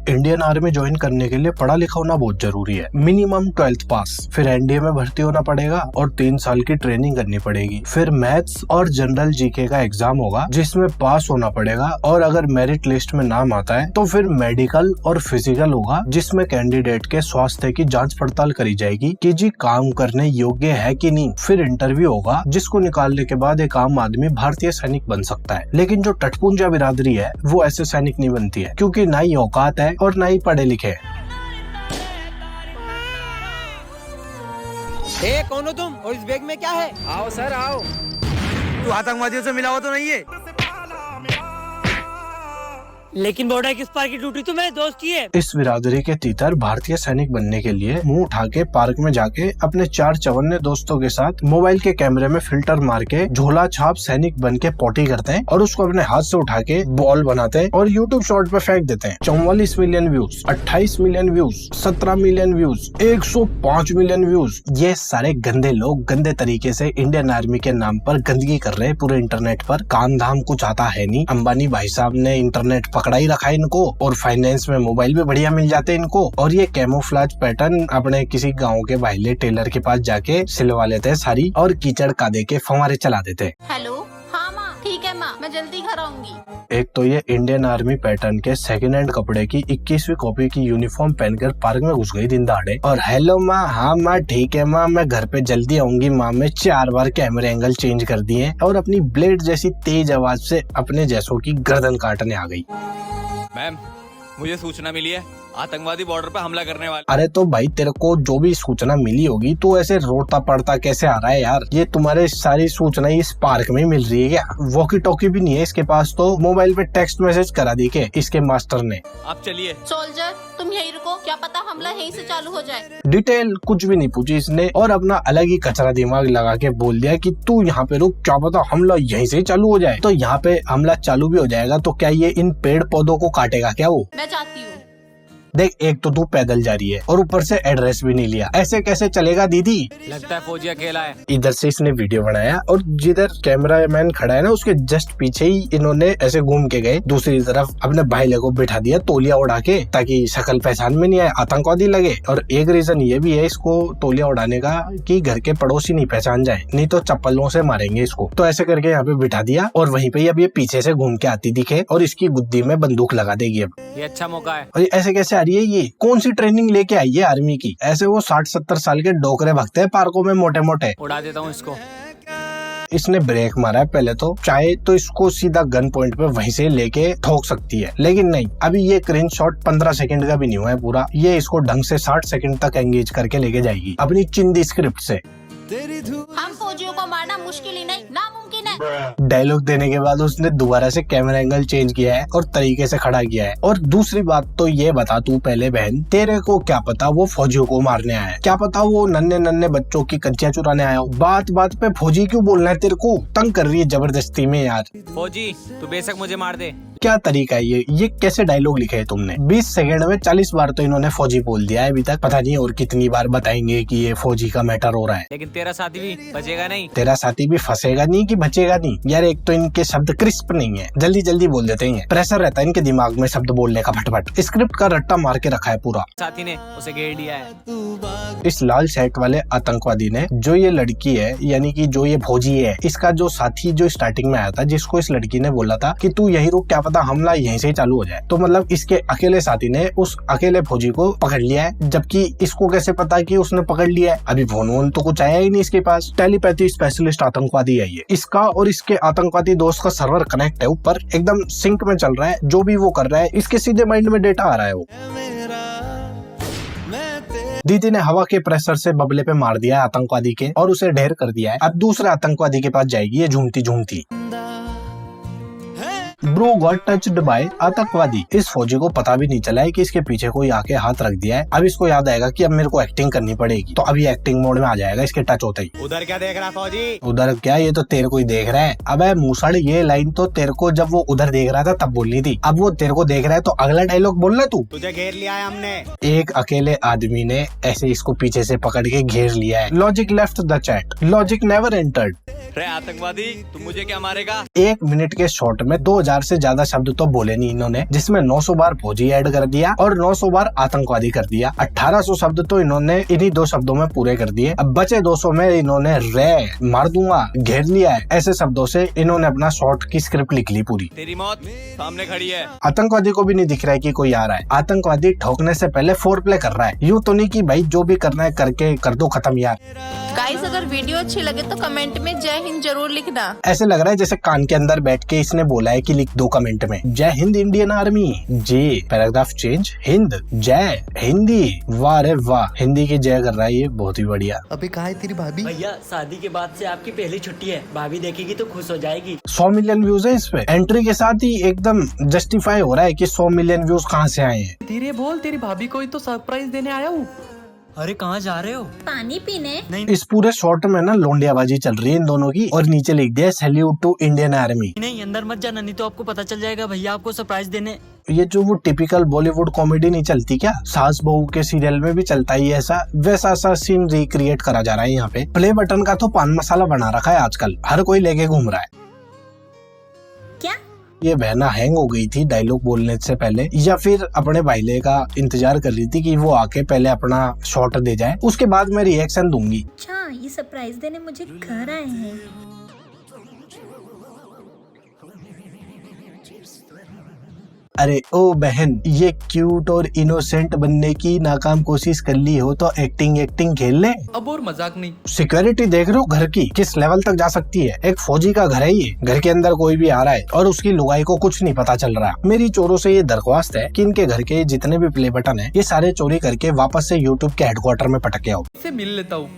Indian army join करने के लिए पढ़ा लिखा होना बहुत जरूरी है। मिनिमम 12th पास, फिर एनडीए में भर्ती होना पड़ेगा और 3 साल की ट्रेनिंग करनी पड़ेगी। फिर मैथ्स और जनरल जीके का एग्जाम होगा जिसमें पास होना पड़ेगा, और अगर मेरिट लिस्ट में नाम आता है तो फिर मेडिकल और फिजिकल होगा जिसमें कैंडिडेट के स्वास्थ्य की जांच पड़ताल करी जाएगी कि जी काम करने योग्य है कि नहीं। फिर इंटरव्यू होगा जिसको निकालने के बाद एक आम आदमी भारतीय सैनिक बन सकता है। लेकिन जो टटपुंजा बिरादरी है वो ऐसे सैनिक नहीं बनती है, क्योंकि ना ही औकात है और ना ही पढ़े लिखे। कौन हो तुम और इस बैग में क्या है? आओ सर आओ। तू आतंकवादियों से मिला हुआ तो नहीं है? लेकिन बॉर्डर किस पार की ड्यूटी तो मेरे दोस्त की है। इस बिरादरी के तीतर भारतीय सैनिक बनने के लिए मुंह उठा के पार्क में जाके अपने 4 चवन्ने दोस्तों के साथ मोबाइल के कैमरे में फिल्टर मार के झोला छाप सैनिक बन के पोटी करते हैं और उसको अपने हाथ से उठा के बॉल बनाते हैं और यूट्यूब शॉर्ट पे फेंक देते हैं। 44 million views, 28 million views, 17 million views, 105 million views. ये सारे गंदे लोग गंदे तरीके से इंडियन आर्मी के नाम पर गंदगी कर रहे हैं पूरे इंटरनेट पर। काम धाम कुछ आता है नहीं। अंबानी भाई साहब ने इंटरनेट पकड़ा ही रखा है इनको, और फाइनेंस में मोबाइल भी बढ़िया मिल जाते हैं इनको। और ये कैमोफ्लेज पैटर्न अपने किसी गांव के भाईले टेलर के पास जाके सिलवा लेते हैं सारी, और कीचड़ का दे के फंवारे चला देते हैं। हेलो, हाँ माँ, ठीक है माँ, मैं जल्दी घर आऊंगी। एक तो ये इंडियन आर्मी पैटर्न के सेकंड हैंड कपड़े की 21वीं कॉपी की यूनिफॉर्म पहनकर पार्क में घुस गई दिन दहाड़े, और हेलो माँ, हाँ माँ, ठीक है माँ, मैं घर पे जल्दी आऊंगी माँ। मैं 4 बार कैमरे एंगल चेंज कर दिए और अपनी ब्लेड जैसी तेज आवाज से अपने जैसों की गर्दन काटने आ गई। मैम, मुझे सूचना मिली है आतंकवादी बॉर्डर पर हमला करने वाले। अरे तो भाई तेरे को जो भी सूचना मिली होगी तो ऐसे रोता पड़ता कैसे आ रहा है यार? ये तुम्हारे सारी सूचना इस पार्क में मिल रही है क्या? वॉकी टॉकी भी नहीं है इसके पास, तो मोबाइल पे टेक्स्ट मैसेज करा दी के इसके मास्टर ने। आप चलिए। सोल्जर, तुम यहीं रुको, क्या पता हमला यहीं से चालू हो जाए। डिटेल कुछ भी नहीं पूछी इसने और अपना अलग ही कचरा दिमाग लगा के बोल दिया कि तू यहाँ पे रुक, क्या पता हमला यहीं से चालू हो जाए। तो यहाँ पे हमला चालू भी हो जाएगा तो क्या ये इन पेड़ पौधों को काटेगा क्या वो? मैं जाती हूँ। देख, एक तो तू पैदल जा रही है और ऊपर से एड्रेस भी नहीं लिया, ऐसे कैसे चलेगा दीदी? लगता है फौजी अकेला है। इधर से इसने वीडियो बनाया और जिधर कैमरामैन खड़ा है ना उसके जस्ट पीछे ही इन्होंने ऐसे घूम के गए दूसरी तरफ, अपने भाईले को बिठा दिया तौलिया उड़ा के, ताकि शक्ल पहचान में नहीं आए, आतंकवादी लगे। और एक रीजन ये भी है इसको तौलिया उड़ाने का कि घर के पड़ोसी नहीं पहचान जाए, नहीं तो चप्पलों से मारेंगे इसको। तो ऐसे करके यहाँ पे बिठा दिया और वहीं पे अब ये पीछे से घूम के आती दिखे और इसकी गुद्दी में बंदूक लगा देगी। अब ये अच्छा मौका है। और ऐसे कैसे आ रही है? ये कौन सी ट्रेनिंग लेके आई है आर्मी की? ऐसे वो 60-70 साल के डोकरे भगते हैं पार्कों में मोटे मोटे। उड़ा देता हूँ इसको। इसने ब्रेक मारा है पहले तो, चाहे तो इसको सीधा गन पॉइंट पे वहीं से लेके ठोक सकती है, लेकिन नहीं, अभी ये क्रीन शॉट 15 सेकंड का भी नहीं हुआ है पूरा, ये इसको ढंग से 60 सेकंड तक एंगेज करके लेके जाएगी अपनी चिंदी स्क्रिप्ट से। हम फौजियों को मारना मुश्किल ही नहीं, नामुमकिन है। डायलॉग देने के बाद उसने दोबारा से कैमरा एंगल चेंज किया है और तरीके से खड़ा किया है। और दूसरी बात तो ये बता तू पहले बहन, तेरे को क्या पता वो फौजियों को मारने आया है? क्या पता वो नन्हे नन्हे बच्चों की कंचियां चुराने आया हो? बात बात पे फौजी क्यों बोलना है? तेरे को तंग कर रही है जबरदस्ती में यार। फौजी तू बेशक मुझे मार दे। क्या तरीका है ये कैसे डायलॉग लिखे है तुमने? 20 सेकंड में 40 बार तो इन्होंने फौजी बोल दिया है अभी तक, पता नहीं और कितनी बार बताएंगे कि ये फौजी का मैटर हो रहा है। लेकिन तेरा साथी भी बचेगा नहीं। तेरा साथी भी फंसेगा नहीं कि बचेगा नहीं? यार एक तो इनके शब्द क्रिस्प नहीं है, जल्दी जल्दी बोल देते हैं, प्रेशर रहता है इनके दिमाग में शब्द बोलने का फटफट। स्क्रिप्ट का रट्टा मार के रखा है पूरा। साथी ने उसे घेर लिया है। इस लाल शर्ट वाले आतंकवादी ने जो ये लड़की है, यानी कि जो ये फौजी है, इसका जो साथी जो स्टार्टिंग में आया था, जिसको इस लड़की ने बोला था कि तू यहीं रुक, क्या पता हमला यहीं से चालू हो जाए, तो मतलब इसके अकेले साथी ने उस अकेले फौजी को पकड़ लिया है, जबकि इसको कैसे पता कि उसने पकड़ लिया है? अभी फोन तो कुछ आया ही नहीं इसके पास। टेलीपैथी स्पेशलिस्ट आतंकवादी है ये। इसका और इसके आतंकवादी दोस्त का सर्वर कनेक्ट है, ऊपर एकदम सिंक में चल रहा है, जो भी वो कर रहा है इसके सीधे माइंड में डेटा आ रहा है। वो दीदी ने हवा के प्रेशर से बबले पे मार दिया है आतंकवादी के और उसे ढेर कर दिया है। अब दूसरे आतंकवादी के पास जाएगी ये झूमती झूमती। ब्रो गॉट टच्ड बाय आतंकवादी। इस फौजी को पता भी नहीं चला है कि इसके पीछे कोई आके हाथ रख दिया है। अब इसको याद आएगा कि अब मेरे को एक्टिंग करनी पड़ेगी, तो अभी एक्टिंग मोड में आ जाएगा इसके टच होते ही। उधर क्या देख रहा फौजी? उधर क्या, ये तो तेरे को ही देख रहा है। अबे मूसड़, ये लाइन तो तेरे को जब वो उधर देख रहा था तब बोलनी थी, अब वो तेरे को देख रहा है तो अगला डायलॉग बोलना तू। तुझे घेर लिया है हमने। एक अकेले आदमी ने ऐसे इसको पीछे से पकड़ के घेर लिया है। Logic left the chat, logic never entered. रे आतंकवादी, तुम मुझे क्या मारेगा? 1 मिनट के शॉट में 2000 से ज्यादा शब्द तो बोले नहीं इन्होंने, जिसमें 900 बार फौजी ऐड कर दिया और 900 बार आतंकवादी कर दिया। 1800 शब्द तो इन्होंने इन्हीं 2 शब्दों में पूरे कर दिए। अब बचे 200 में इन्होंने रे, मार दूंगा, घेर लिया है, ऐसे शब्दों से इन्होंने अपना शॉर्ट की स्क्रिप्ट लिख ली पूरी। तेरी मौत सामने खड़ी है। आतंकवादी को भी नहीं दिख रहा है कि कोई आ रहा है। आतंकवादी ठोकने से पहले फोर प्ले कर रहा है। यूँ तो नहीं कि भाई जो भी करना है करके कर दो खत्म यार। गाइस, अगर वीडियो अच्छी लगे तो कमेंट में जय हिंद जरूर लिखना। ऐसे लग रहा है जैसे कान के अंदर बैठ के इसने बोला है कि लिख दो कमेंट में जय हिंद इंडियन आर्मी। जे पैराग्राफ चेंज, हिंद जय हिंदी। वाह रे वाह, हिंदी की जय कर रहा है ये, बहुत ही बढ़िया। अबे कहाँ है तेरी भाभी? भैया शादी के बाद से आपकी पहली छुट्टी है, भाभी देखेगी तो खुश हो जाएगी। 100 मिलियन व्यूज है इस पे। एंट्री के साथ ही एकदम जस्टिफाई हो रहा है कि 100 मिलियन व्यूज कहाँ से आए हैं। धीरे बोल, तेरी भाभी को ही तो सरप्राइज देने आया हूँ। अरे कहाँ जा रहे हो? पानी पीने। इस पूरे शॉर्ट में ना लोंडियाबाजी चल रही है इन दोनों की, और नीचे लिख दिया सैल्यूट टू इंडियन आर्मी। नहीं, अंदर मत जाना, नहीं तो आपको पता चल जाएगा भैया आपको सरप्राइज देने। ये जो वो टिपिकल बॉलीवुड कॉमेडी नहीं चलती क्या, सास बहू के सीरियल में भी चलता ही ऐसा, वैसा सा सीन रिक्रिएट करा जा रहा है यहाँ पे। प्ले बटन का तो पान मसाला बना रखा है आजकल, हर कोई लेके घूम रहा है। क्या? ये बहना हैंग हो गई थी डायलॉग बोलने से पहले, या फिर अपने भाईले का इंतजार कर रही थी कि वो आके पहले अपना शॉट दे जाए, उसके बाद मैं रिएक्शन दूंगी। अच्छा, ये सरप्राइज देने मुझे घर आए हैं। अरे ओ बहन, ये क्यूट और इनोसेंट बनने की नाकाम कोशिश कर ली हो तो एक्टिंग खेल ले। अब और मजाक नहीं। सिक्योरिटी देख रहे हो घर की किस लेवल तक जा सकती है। एक फौजी का घर है ये, घर के अंदर कोई भी आ रहा है और उसकी लुगाई को कुछ नहीं पता चल रहा। मेरी चोरों से ये दरख्वास्त है कि इनके घर के जितने भी प्ले बटन है ये सारे चोरी करके वापस से यूट्यूब के हेडक्वार्टर में पटक के आओ। इससे मिल लेता हूँ।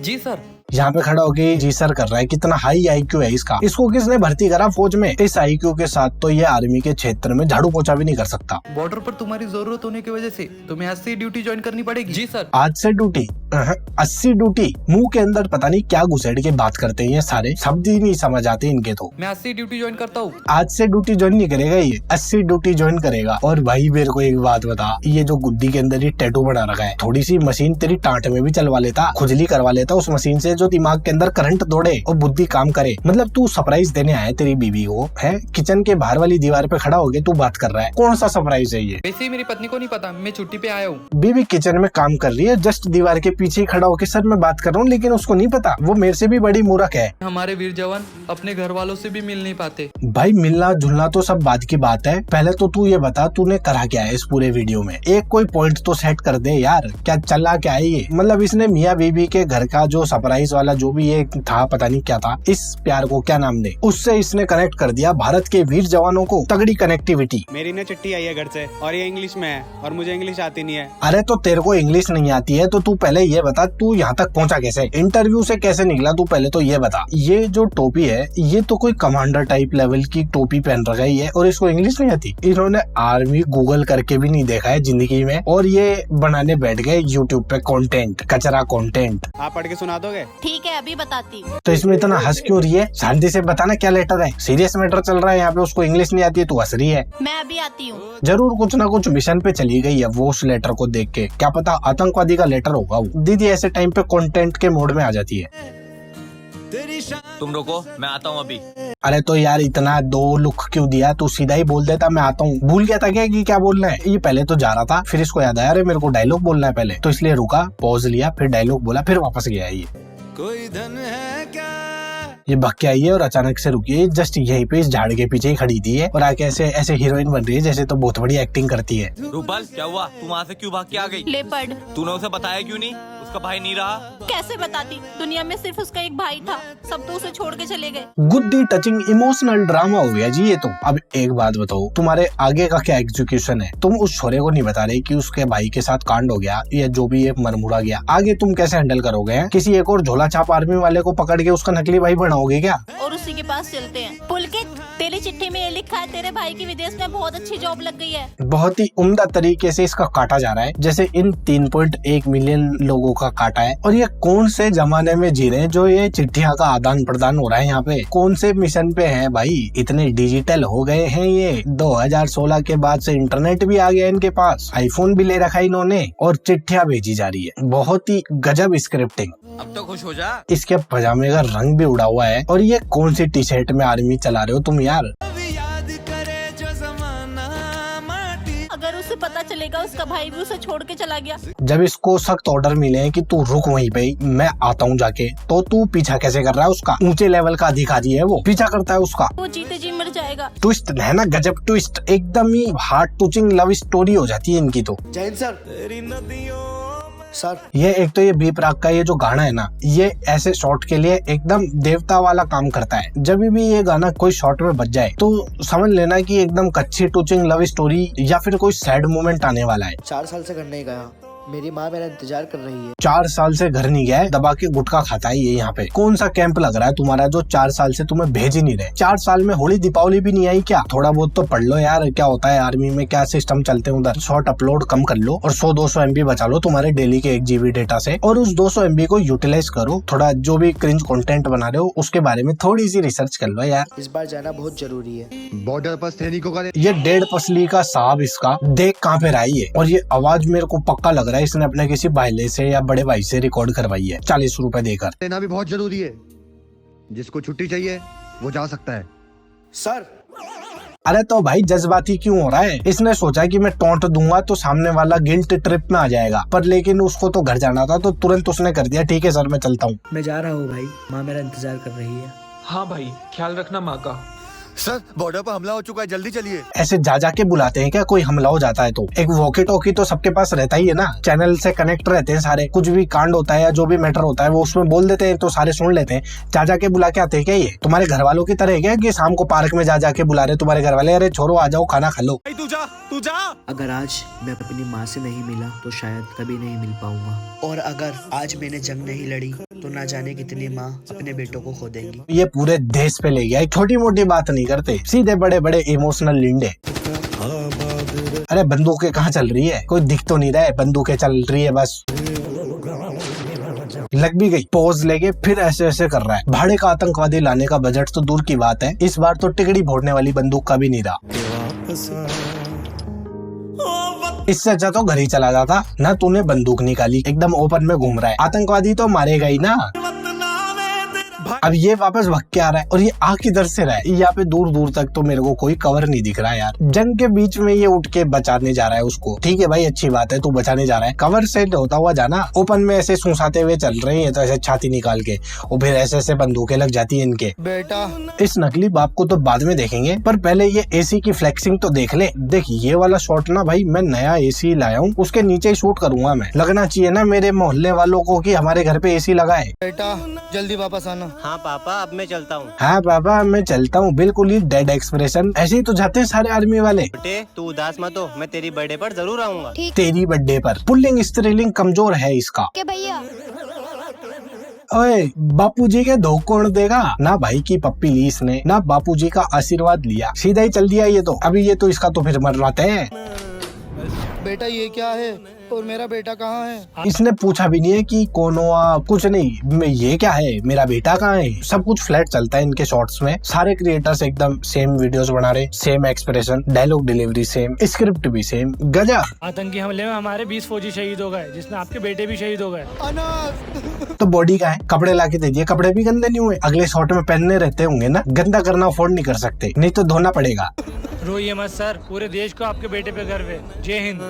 जी सर। यहाँ पे खड़ा होके जी सर कर रहा है। कितना हाई IQ है इसका। इसको किसने भर्ती करा फौज में? इस IQ के साथ तो ये आर्मी के क्षेत्र में झाड़ू पोछा भी नहीं कर सकता। बॉर्डर पर तुम्हारी जरूरत होने की वजह से तुम्हें आज से ड्यूटी ज्वाइन करनी पड़ेगी। जी सर। आज से ड्यूटी? 80 ड्यूटी। मुंह के अंदर पता नहीं क्या घुसेड़ के बात करते हैं ये सारे, शब्द ही नहीं समझ आते इनके तो। मैं आज से ड्यूटी ज्वाइन करता हूँ। आज से ड्यूटी ज्वाइन नहीं करेगा ये, 80 ड्यूटी ज्वाइन करेगा। और भाई मेरे को एक बात बता, ये जो गुद्दी के अंदर ये टैटू बना रखा है, थोड़ी सी मशीन तेरी टांट में भी चलवा लेता, खुजली करवा लेता उस मशीन से, जो दिमाग के अंदर करंट दौड़े और बुद्धि काम करे। मतलब तू सरप्राइज देने आया तेरी बीवी को, है किचन के बाहर वाली दीवार पे खड़ा होके तू बात कर रहा है। कौन सा सरप्राइज है ये? वैसे ही मेरी पत्नी को नहीं पता मैं छुट्टी पे आया हूँ। बीवी किचन में काम कर रही है, जस्ट दीवार के पीछे खड़ा होके सर मैं बात कर रहा हूँ, लेकिन उसको नहीं पता वो मेरे से भी बड़ी मूर्ख है। हमारे वीर जवान अपने घर वालों से भी मिल नहीं पाते। भाई मिलना जुलना तो सब बात की बात है, पहले तो तू ये बता तूने करा क्या है इस पूरे वीडियो में। एक कोई पॉइंट तो सेट कर दे यार, क्या चला क्या है ये? मतलब इसने मियाँ बीबी के घर का जो सरप्राइज वाला जो भी ये था, पता नहीं क्या था, इस प्यार को क्या नाम दे, उससे इसने कनेक्ट कर दिया भारत के वीर जवानों को। तगड़ी कनेक्टिविटी। मेरी ना चिट्ठी आई है घर से और ये इंग्लिश में है और मुझे इंग्लिश आती नहीं है। अरे तो तेरे को इंग्लिश नहीं आती है तो तू पहले ये बता तू यहाँ तक पहुँचा कैसे, इंटरव्यू से कैसे निकला तू पहले तो ये बता। ये जो टोपी है ये तो कोई कमांडर टाइप लेवल की टोपी पहन रखा है और इसको इंग्लिश नहीं आती। इन्होंने आर्मी गूगल करके भी नहीं देखा है जिंदगी में, और ये बनाने बैठ गए यूट्यूब पे कंटेंट, कचरा कंटेंट। आप पढ़ के सुना दोगे? ठीक है, अभी बताती हूँ। तो इसमें इतना हंस क्यों रही है? शांति से बताना क्या लेटर है, सीरियस मैटर चल रहा है यहाँ पे। उसको इंग्लिश नहीं आती है तो हंस रही है। मैं अभी आती हूँ। जरूर कुछ ना कुछ मिशन पे चली गई है वो उस लेटर को देख के, क्या पता आतंकवादी का लेटर होगा वो। दीदी ऐसे टाइम पे कंटेंट के मोड में आ जाती है। तुम रुको, मैं आता हूँ अभी। अरे तो यार इतना दो लुक क्यों दिया? तू सीधा ही बोल देता मैं आता हूँ। भूल गया था क्या कि क्या बोलना है? ये पहले तो जा रहा था, फिर इसको याद आया अरे मेरे को डायलॉग बोलना है पहले, तो इसलिए रुका, पॉज लिया, फिर डायलॉग बोला, फिर वापस गया। ये कोई धन है क्या? ये भग के आई है और अचानक से रुकी है, जस्ट यहीं पे इस झाड़ के पीछे ही खड़ी थी है और आके ऐसे हीरोइन बन रही है जैसे तो बहुत बड़ी एक्टिंग करती है। रूपल क्या हुआ? तू वहाँ से क्यों भाग के आ गई? लेपर्ड। तूने उसे बताया क्यों नहीं? उसका भाई नहीं रहा? कैसे बताती, दुनिया में सिर्फ उसका एक भाई था, सब तो उसे छोड़ के चले गए। गुद्दी टचिंग इमोशनल ड्रामा हो गया जी ये तो। अब एक बात बताओ, तुम्हारे आगे का क्या एग्जीक्यूशन है? तुम उस छोरे को नहीं बता रहे कि उसके भाई के साथ कांड हो गया या जो भी ये मरमुरा गया, आगे तुम कैसे हैंडल करोगे? किसी एक और झोला छाप आर्मी वाले को पकड़ के उसका नकली भाई बनाओगे क्या? और उसी के पास चलते हैं। पुलकित, तेरी चिट्ठी में ये लिखा है तेरे भाई की विदेश में बहुत अच्छी जॉब लग गई है। बहुत ही उम्दा तरीके से इसका काटा जा रहा है, जैसे इन 3.1 मिलियन लोगों का काटा है। और ये कौन से जमाने में जी रहे हैं जो ये चिट्ठियां का आदान प्रदान हो रहा है यहाँ पे? कौन से मिशन पे हैं भाई? इतने डिजिटल हो गए हैं ये। 2016 के बाद से इंटरनेट भी आ गया इनके पास, आईफोन भी ले रखा इन्होंने और चिट्ठियां भेजी जा रही है। बहुत ही गजब स्क्रिप्टिंग। अब तो खुश हो जा। इसके पजामे का रंग भी उड़ा हुआ है। और ये कौन सी टी शर्ट में आर्मी चला रहे हो तुम यार? अगर उसे पता चलेगा उसका भाई भी उसे छोड़ के चला गया, जब इसको सख्त ऑर्डर मिले हैं कि तू रुक वहीं पे, मैं आता हूँ जाके, तो तू पीछा कैसे कर रहा है उसका? ऊंचे लेवल का अधिकारी है वो, पीछा करता है उसका। वो जीते जी मर जाएगा। ट्विस्ट है ना, गजब ट्विस्ट, एकदम ही हार्ट टचिंग लव स्टोरी हो जाती है इनकी तो। जैन सर ये एक तो ये बी प्राक का ये जो गाना है ना, ये ऐसे शॉट के लिए एकदम देवता वाला काम करता है। जब भी ये गाना कोई शॉट में बज जाए तो समझ लेना कि एकदम कच्ची टचिंग लव स्टोरी या फिर कोई सैड मोमेंट आने वाला है। 4 साल से घर नहीं गया, मेरी माँ मेरा इंतजार कर रही है। 4 साल से घर नहीं गया है, दबा के गुटखा खाता है ये यहाँ पे। कौन सा कैंप लग रहा है तुम्हारा जो 4 साल से तुम्हें भेज ही नहीं रहे? 4 साल में होली दीपावली भी नहीं आई क्या? थोड़ा बहुत तो पढ़ लो यार, क्या होता है आर्मी में, क्या सिस्टम चलते हैं उधर। शॉर्ट अपलोड कम कर लो और 100-200 MB बचा लो तुम्हारे डेली के 1 GB डेटा से, और उस 200 MB को यूटिलाइज करो। थोड़ा जो भी क्रिंज कंटेंट बना रहे हो उसके बारे में थोड़ी सी रिसर्च कर लो यार। इस बार जाना बहुत जरूरी है। बॉर्डर पर सैनिकों का ये 1.5 पसली का साहब इसका देख कहाँ पे रहा है ये। और ये आवाज मेरे को पक्का लग रहा है इसने अपने किसी भाईले से या बड़े भाई से रिकॉर्ड करवाई है 40 रुपए देकर। देना भी बहुत जरूरी है। जिसको छुट्टी चाहिए वो जा सकता है। सर अरे तो भाई जज्बाती क्यों हो रहा है? इसने सोचा कि मैं टोंट दूंगा तो सामने वाला गिल्ट ट्रिप में आ जाएगा, पर लेकिन उसको तो घर जाना था तो तुरंत उसने कर दिया ठीक है सर मैं चलता हूँ। मैं जा रहा हूँ भाई, माँ मेरा इंतजार कर रही है। हाँ भाई, ख्याल रखना माँ का। सर बॉर्डर पर हमला हो चुका है, जल्दी चलिए। ऐसे जा के बुलाते हैं क्या? कोई हमला हो जाता है तो एक वॉकी टॉकी तो सबके पास रहता ही है ना, चैनल से कनेक्ट रहते हैं सारे, कुछ भी कांड होता है या जो भी मैटर होता है वो उसमें बोल देते हैं तो सारे सुन लेते हैं। जा के बुला के आते हैं क्या? ये तुम्हारे घर वालों की तरह है क्या कि शाम को पार्क में जा के बुला रहे तुम्हारे घर वाले? अरे छोरो आ जाओ खाना खा लो। तू जा। अगर आज मैं अपनी माँ से नहीं मिला तो शायद कभी नहीं मिल पाऊंगा, और अगर आज मैंने जंग नहीं लड़ी तो ना जाने कितनी माँ अपने बेटों को खो देंगी। ये पूरे देश पे ले गया, छोटी मोटी बात नहीं करते, सीधे बड़े बड़े इमोशनल लिंडे। अरे बंदूकें कहाँ चल रही है? कोई दिख तो नहीं रहा है, बंदूकें चल रही है बस। लग भी गई, पोज लेके फिर ऐसे ऐसे कर रहा है। भाड़े का आतंकवादी लाने का बजट तो दूर की बात है, इस बार तो टिकड़ी फोड़ने वाली बंदूक का भी नहीं रहा। इससे अच्छा तो घर ही चला जाता ना, तूने बंदूक निकाली, एकदम ओपन में घूम रहा है। आतंकवादी तो मारेगा ही ना। अब ये वापस भग के आ रहा है और ये आ किधर से रहा है? यहाँ पे दूर दूर तक तो मेरे को कोई कवर नहीं दिख रहा है यार। जंग के बीच में ये उठ के बचाने जा रहा है उसको, ठीक है भाई अच्छी बात है तू बचाने जा रहा है, कवर से होता हुआ जाना। ओपन में ऐसे सुसाते हुए चल रहे हैं तो ऐसे छाती निकाल के, और फिर ऐसे ऐसे बंदूकें लग जाती है इनके। बेटा इस नकली बाप को तो बाद में देखेंगे, पर पहले ये एसी की फ्लेक्सिंग तो देख ले। देख ये वाला शॉट ना भाई, मैं नया एसी लाया हूँ, उसके नीचे ही शूट करूंगा मैं। लगना चाहिए ना मेरे मोहल्ले वालों को कि हमारे घर पे एसी लगा है। बेटा जल्दी वापस आना। हाँ पापा, अब मैं चलता हूँ। हाँ पापा मैं चलता हूँ, बिल्कुल ही डेड एक्सप्रेशन। ऐसे ही तो जाते हैं सारे आर्मी वाले। बेटे तू उदास मत हो, मैं तेरी बर्थडे पर जरूर आऊंगा। तेरी बर्थडे पर। पुल्लिंग स्त्रीलिंग कमजोर है इसका। भैया ओए बापूजी के धो कौन देगा? ना भाई की पप्पी ली इसने, ना बापूजी का आशीर्वाद लिया, सीधा ही चल दिया ये तो। अभी ये तो इसका तो फिर मर रहा है। बेटा ये क्या है और मेरा बेटा कहाँ है? इसने पूछा भी नहीं है कि कौन हो आप, कुछ नहीं, ये क्या है मेरा बेटा कहाँ है। सब कुछ फ्लैट चलता है इनके शॉर्ट्स में। सारे क्रिएटर्स एकदम सेम वीडियोस बना रहे, same expression, dialogue delivery same, script भी सेम। गजब। आतंकी हमले में हमारे 20 फौजी शहीद हो गए, जिसमें आपके बेटे भी शहीद हो गए। तो बॉडी का है, कपड़े ला के दे दिए, कपड़े भी गंदे नहीं हुए, अगले शॉट में पहनने रहते होंगे ना। गंदा करना अफोर्ड नहीं कर सकते, नहीं तो धोना पड़ेगा। रोइए मत सर, पूरे देश को आपके बेटे पे गर्व है। जय हिंद।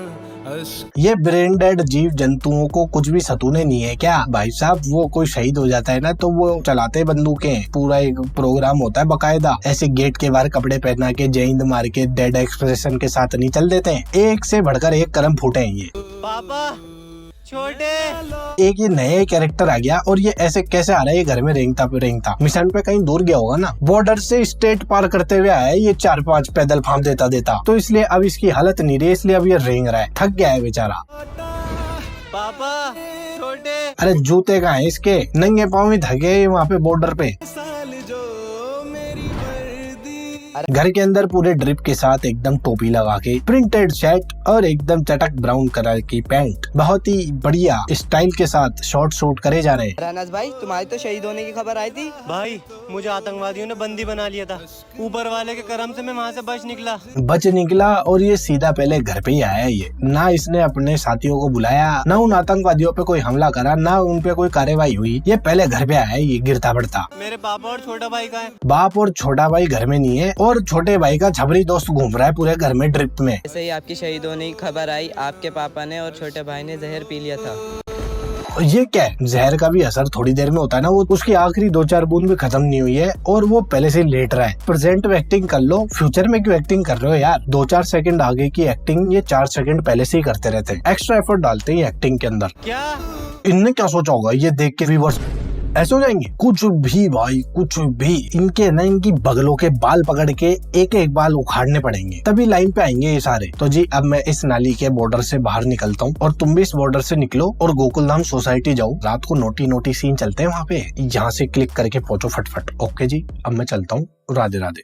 ये ब्रेन डेड जीव जंतुओं को कुछ भी सतूने नहीं है क्या भाई साहब? वो कोई शहीद हो जाता है ना तो वो चलाते बंदूकें, पूरा एक प्रोग्राम होता है बकायदा। ऐसे गेट के बाहर कपड़े पहना के जय हिंद मार के डेड एक्सप्रेशन के साथ नहीं चल देते हैं। एक से बढ़कर एक कर्म फूटे हैं ये। पापा छोटे एक ये नया कैरेक्टर आ गया और ये ऐसे कैसे आ रहा है? ये घर में रेंगता मिशन पे कहीं दूर गया होगा ना, बॉर्डर से स्टेट पार करते हुए आया है ये 4-5 पैदल फार्म देता तो इसलिए अब इसकी हालत नहीं रही, इसलिए अब ये रेंग रहा है, थक गया है बेचारा। पापा छोटे। अरे जूते कहाँ है इसके? नंगे पाँव ही थके वहाँ पे बॉर्डर पे। घर के अंदर पूरे ड्रिप के साथ एकदम टोपी लगा के, प्रिंटेड शर्ट और एकदम चटक ब्राउन कलर की पैंट। बहुत ही बढ़िया स्टाइल के साथ शॉर्ट शूट करे जा रहे हैं। रानाज भाई, तुम्हारी तो शहीद होने की खबर आई थी। भाई मुझे आतंकवादियों ने बंदी बना लिया था, ऊपर वाले के करम से मैं वहाँ से बच निकला और ये सीधा पहले घर पे ही आया। ये ना इसने अपने साथियों को बुलाया, ना उन आतंकवादियों पे कोई हमला करा, ना उन पे कोई कार्रवाई हुई। ये पहले घर पे आया ये गिरता पड़ता। मेरे पापा और छोटा भाई का है। बाप और छोटा भाई घर में नहीं है और छोटे भाई का छबरी दोस्त घूम रहा है पूरे घर में ड्रिप में। ऐसे ही आपकी शहीद होने की खबर आई, आपके पापा ने और छोटे भाई ने जहर पी लिया था। ये क्या है, जहर का भी असर थोड़ी देर में होता है ना, वो उसकी आखिरी 2-4 बूंद भी खत्म नहीं हुई है और वो पहले से लेट रहा है। प्रेजेंट में एक्टिंग कर लो, फ्यूचर में क्यों एक्टिंग कर रहे हो यार। 2-4 सेकंड आगे की एक्टिंग ये 4 सेकंड पहले से ही करते रहते हैं, एक्स्ट्रा एफर्ट डालते हैं एक्टिंग के अंदर। क्या इनने क्या सोचा होगा ये देख के व्यूअर्स ऐसे हो जाएंगे? कुछ भी भाई, कुछ भी। इनके ना इनकी बगलों के बाल पकड़ के एक एक बाल उखाड़ने पड़ेंगे, तभी लाइन पे आएंगे ये सारे। तो जी अब मैं इस नाली के बॉर्डर से बाहर निकलता हूँ और तुम भी इस बॉर्डर से निकलो और गोकुलधाम सोसाइटी जाओ। रात को नोटी सीन चलते हैं वहाँ पे, यहाँ से क्लिक करके पहुंचो फटफट। ओके जी, अब मैं चलता हूँ। राधे राधे।